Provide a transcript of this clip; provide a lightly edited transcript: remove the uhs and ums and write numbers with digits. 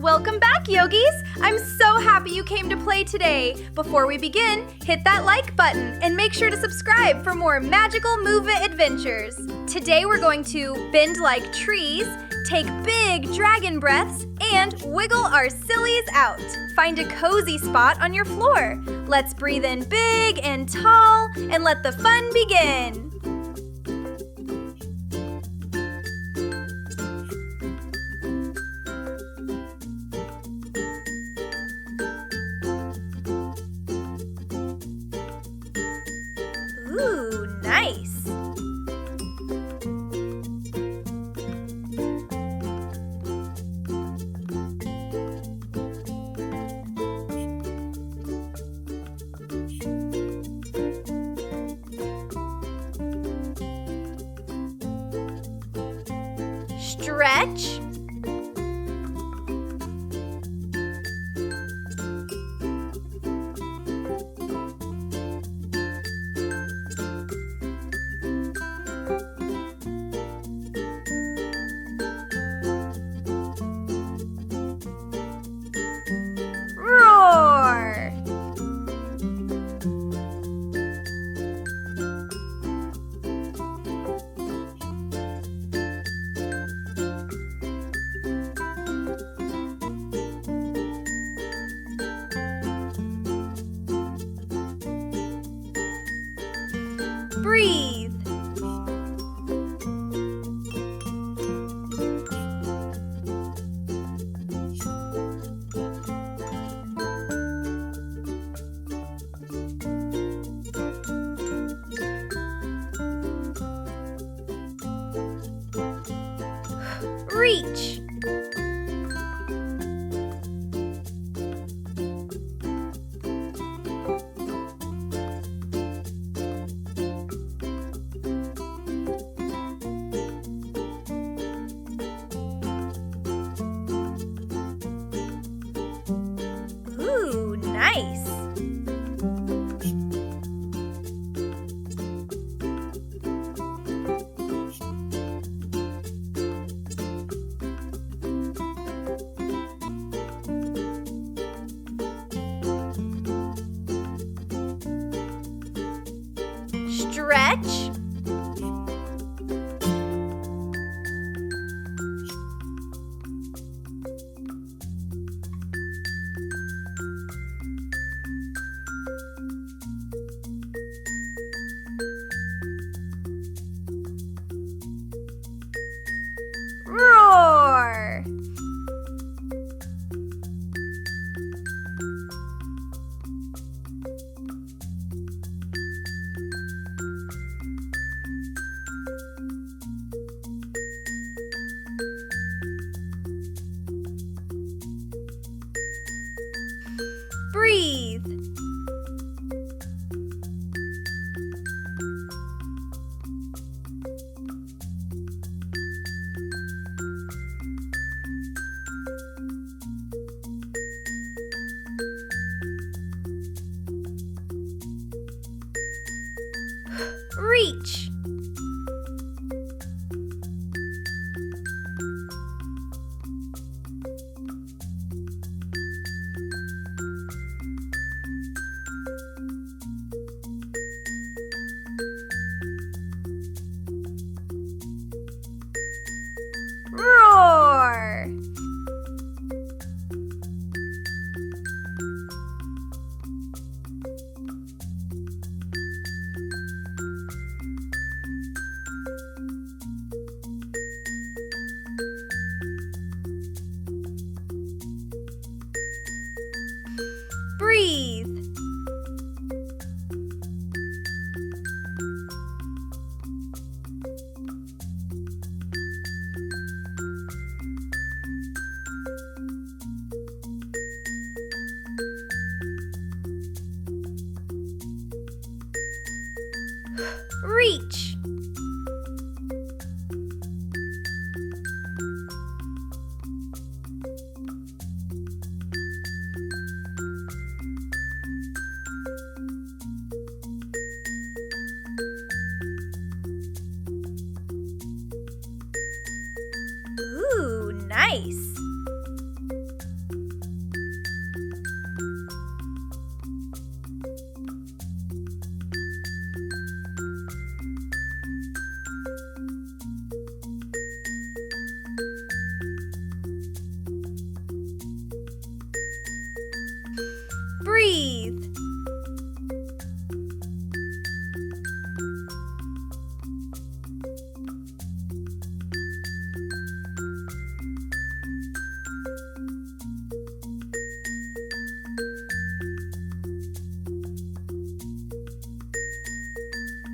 Welcome back, yogis! I'm so happy you came to play today. Before we begin, hit that like button and make sure to subscribe for more magical movement adventures. Today we're going to bend like trees, take big dragon breaths, and wiggle our sillies out. Find a cozy spot on your floor. Let's breathe in big and tall and let the fun begin. Ooh, nice! Stretch. Roar. Breathe. Reach. Ooh, nice!